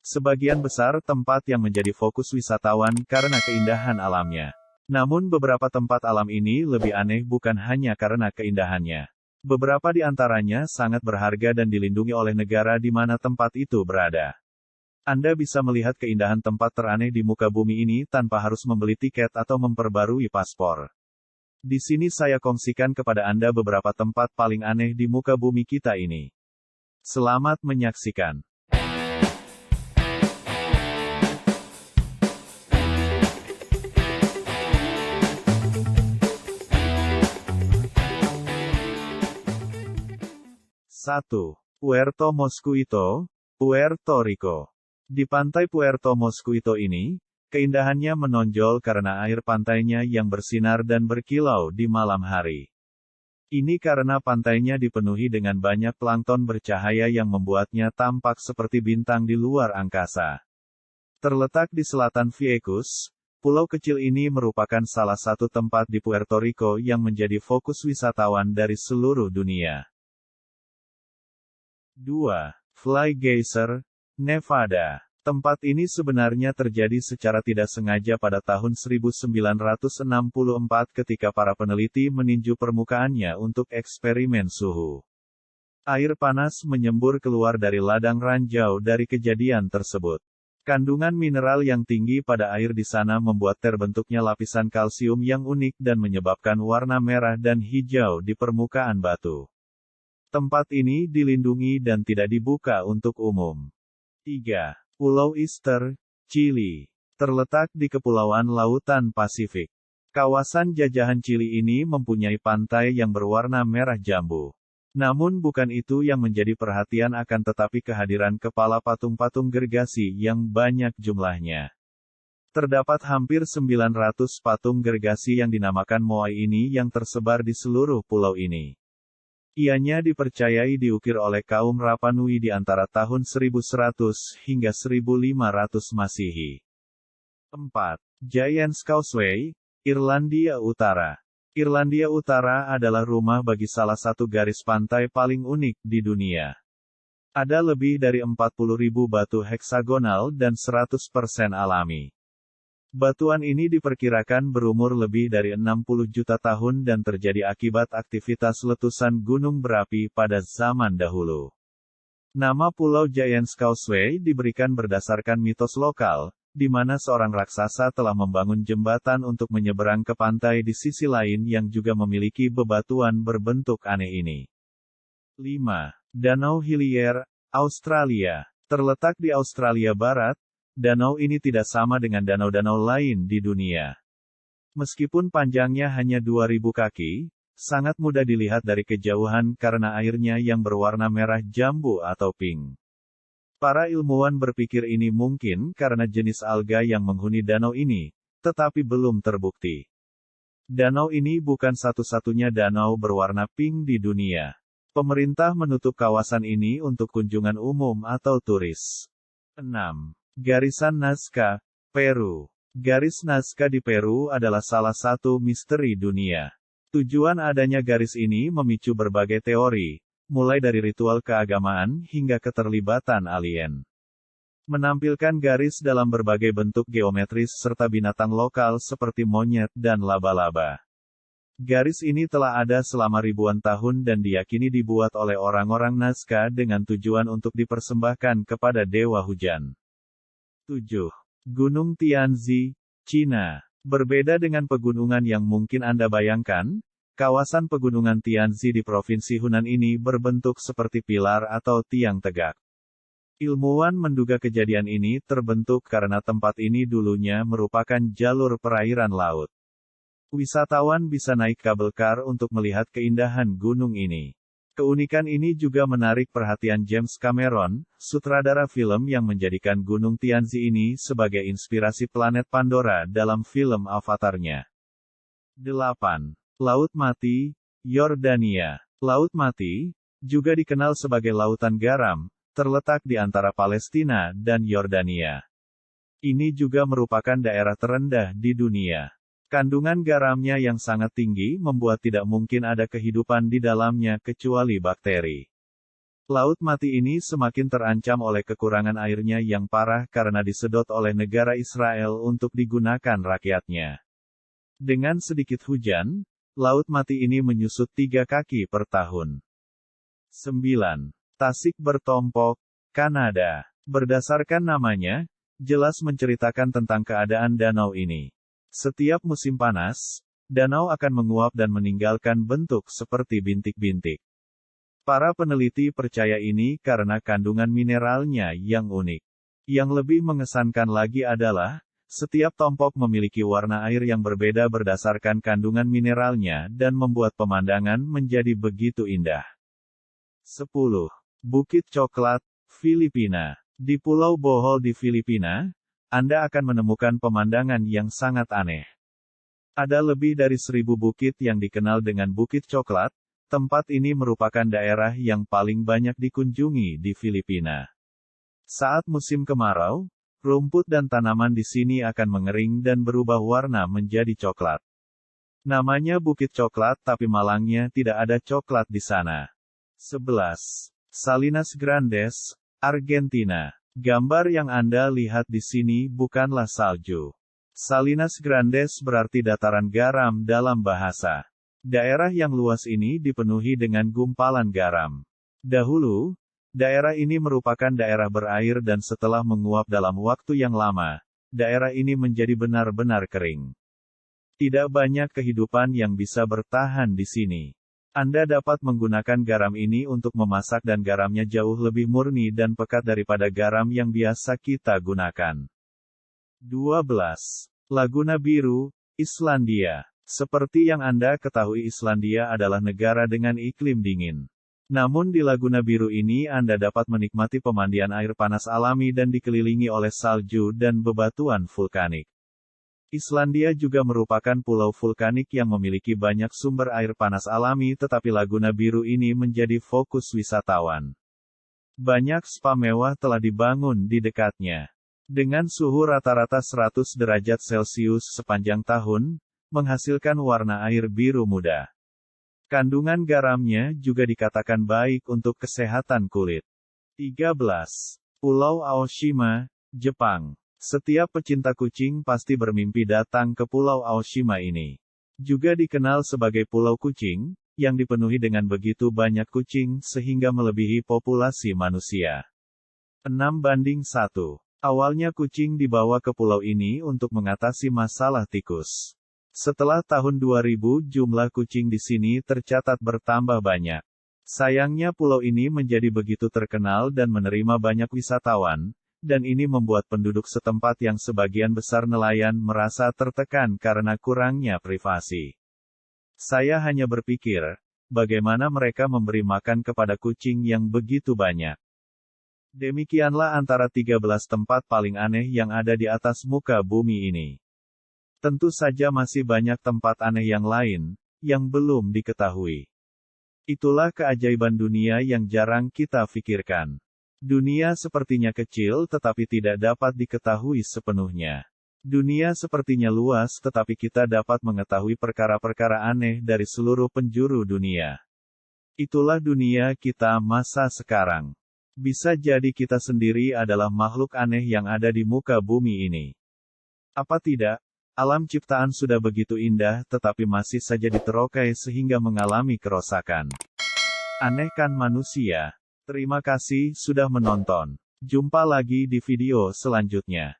Sebagian besar tempat yang menjadi fokus wisatawan karena keindahan alamnya. Namun beberapa tempat alam ini lebih aneh bukan hanya karena keindahannya. Beberapa di antaranya sangat berharga dan dilindungi oleh negara di mana tempat itu berada. Anda bisa melihat keindahan tempat teraneh di muka bumi ini tanpa harus membeli tiket atau memperbarui paspor. Di sini saya kongsikan kepada Anda beberapa tempat paling aneh di muka bumi kita ini. Selamat menyaksikan. Satu. Puerto Mosquito, Puerto Rico. Di pantai Puerto Mosquito ini, keindahannya menonjol karena air pantainya yang bersinar dan berkilau di malam hari. Ini karena pantainya dipenuhi dengan banyak plankton bercahaya yang membuatnya tampak seperti bintang di luar angkasa. Terletak di selatan Vieques, pulau kecil ini merupakan salah satu tempat di Puerto Rico yang menjadi fokus wisatawan dari seluruh dunia. 2. Fly Geyser, Nevada. Tempat ini sebenarnya terjadi secara tidak sengaja pada tahun 1964 ketika para peneliti meninju permukaannya untuk eksperimen suhu. Air panas menyembur keluar dari ladang ranjau dari kejadian tersebut. Kandungan mineral yang tinggi pada air di sana membuat terbentuknya lapisan kalsium yang unik dan menyebabkan warna merah dan hijau di permukaan batu. Tempat ini dilindungi dan tidak dibuka untuk umum. 3. Pulau Easter, Chili. Terletak di Kepulauan Lautan Pasifik. Kawasan jajahan Chili ini mempunyai pantai yang berwarna merah jambu. Namun bukan itu yang menjadi perhatian akan tetapi kehadiran kepala patung-patung gergasi yang banyak jumlahnya. Terdapat hampir 900 patung gergasi yang dinamakan moai ini yang tersebar di seluruh pulau ini. Ianya dipercayai diukir oleh kaum Rapa Nui di antara tahun 1100 hingga 1500 Masehi. 4. Giant's Causeway, Irlandia Utara. Irlandia Utara adalah rumah bagi salah satu garis pantai paling unik di dunia. Ada lebih dari 40.000 batu heksagonal dan 100% alami. Batuan ini diperkirakan berumur lebih dari 60 juta tahun dan terjadi akibat aktivitas letusan gunung berapi pada zaman dahulu. Nama Pulau Giant's Causeway diberikan berdasarkan mitos lokal, di mana seorang raksasa telah membangun jembatan untuk menyeberang ke pantai di sisi lain yang juga memiliki bebatuan berbentuk aneh ini. 5. Danau Hillier, Australia. Terletak di Australia Barat, danau ini tidak sama dengan danau-danau lain di dunia. Meskipun panjangnya hanya 2000 kaki, sangat mudah dilihat dari kejauhan karena airnya yang berwarna merah jambu atau pink. Para ilmuwan berpikir ini mungkin karena jenis alga yang menghuni danau ini, tetapi belum terbukti. Danau ini bukan satu-satunya danau berwarna pink di dunia. Pemerintah menutup kawasan ini untuk kunjungan umum atau turis. 6. Garisan Nazca, Peru. Garis Nazca di Peru adalah salah satu misteri dunia. Tujuan adanya garis ini memicu berbagai teori, mulai dari ritual keagamaan hingga keterlibatan alien. Menampilkan garis dalam berbagai bentuk geometris serta binatang lokal seperti monyet dan laba-laba. Garis ini telah ada selama ribuan tahun dan diyakini dibuat oleh orang-orang Nazca dengan tujuan untuk dipersembahkan kepada dewa hujan. 7. Gunung Tianzi, Cina. Berbeda dengan pegunungan yang mungkin Anda bayangkan, kawasan pegunungan Tianzi di Provinsi Hunan ini berbentuk seperti pilar atau tiang tegak. Ilmuwan menduga kejadian ini terbentuk karena tempat ini dulunya merupakan jalur perairan laut. Wisatawan bisa naik kabel kar untuk melihat keindahan gunung ini. Keunikan ini juga menarik perhatian James Cameron, sutradara film yang menjadikan Gunung Tianzi ini sebagai inspirasi planet Pandora dalam film Avatar-nya. 8. Laut Mati, Yordania. Laut Mati, juga dikenal sebagai Lautan Garam, terletak di antara Palestina dan Yordania. Ini juga merupakan daerah terendah di dunia. Kandungan garamnya yang sangat tinggi membuat tidak mungkin ada kehidupan di dalamnya kecuali bakteri. Laut Mati ini semakin terancam oleh kekurangan airnya yang parah karena disedot oleh negara Israel untuk digunakan rakyatnya. Dengan sedikit hujan, Laut Mati ini menyusut 3 kaki per tahun. 9. Tasik Bertompok, Kanada. Berdasarkan namanya, jelas menceritakan tentang keadaan danau ini. Setiap musim panas, danau akan menguap dan meninggalkan bentuk seperti bintik-bintik. Para peneliti percaya ini karena kandungan mineralnya yang unik. Yang lebih mengesankan lagi adalah, setiap tompok memiliki warna air yang berbeda berdasarkan kandungan mineralnya dan membuat pemandangan menjadi begitu indah. 10. Bukit Coklat, Filipina. Di Pulau Bohol di Filipina, Anda akan menemukan pemandangan yang sangat aneh. Ada lebih dari 1000 bukit yang dikenal dengan Bukit Coklat. Tempat ini merupakan daerah yang paling banyak dikunjungi di Filipina. Saat musim kemarau, rumput dan tanaman di sini akan mengering dan berubah warna menjadi coklat. Namanya Bukit Coklat tapi malangnya tidak ada coklat di sana. 11. Salinas Grandes, Argentina. Gambar yang Anda lihat di sini bukanlah salju. Salinas Grandes berarti dataran garam dalam bahasa. Daerah yang luas ini dipenuhi dengan gumpalan garam. Dahulu, daerah ini merupakan daerah berair dan setelah menguap dalam waktu yang lama, daerah ini menjadi benar-benar kering. Tidak banyak kehidupan yang bisa bertahan di sini. Anda dapat menggunakan garam ini untuk memasak dan garamnya jauh lebih murni dan pekat daripada garam yang biasa kita gunakan. 12. Laguna Biru, Islandia. Seperti yang Anda ketahui, Islandia adalah negara dengan iklim dingin. Namun di Laguna Biru ini Anda dapat menikmati pemandian air panas alami dan dikelilingi oleh salju dan bebatuan vulkanik. Islandia juga merupakan pulau vulkanik yang memiliki banyak sumber air panas alami, tetapi Laguna Biru ini menjadi fokus wisatawan. Banyak spa mewah telah dibangun di dekatnya. Dengan suhu rata-rata 100 derajat Celcius sepanjang tahun, menghasilkan warna air biru muda. Kandungan garamnya juga dikatakan baik untuk kesehatan kulit. 13. Pulau Aoshima, Jepang. Setiap pecinta kucing pasti bermimpi datang ke Pulau Aoshima ini. Juga dikenal sebagai Pulau Kucing, yang dipenuhi dengan begitu banyak kucing sehingga melebihi populasi manusia. 6:1. Awalnya kucing dibawa ke pulau ini untuk mengatasi masalah tikus. Setelah tahun 2000 jumlah kucing di sini tercatat bertambah banyak. Sayangnya pulau ini menjadi begitu terkenal dan menerima banyak wisatawan, dan ini membuat penduduk setempat yang sebagian besar nelayan merasa tertekan karena kurangnya privasi. Saya hanya berpikir, bagaimana mereka memberi makan kepada kucing yang begitu banyak. Demikianlah antara 13 tempat paling aneh yang ada di atas muka bumi ini. Tentu saja masih banyak tempat aneh yang lain, yang belum diketahui. Itulah keajaiban dunia yang jarang kita pikirkan. Dunia sepertinya kecil tetapi tidak dapat diketahui sepenuhnya. Dunia sepertinya luas tetapi kita dapat mengetahui perkara-perkara aneh dari seluruh penjuru dunia. Itulah dunia kita masa sekarang. Bisa jadi kita sendiri adalah makhluk aneh yang ada di muka bumi ini. Apa tidak? Alam ciptaan sudah begitu indah tetapi masih saja diterokai sehingga mengalami kerosakan. Aneh kan manusia? Terima kasih sudah menonton. Jumpa lagi di video selanjutnya.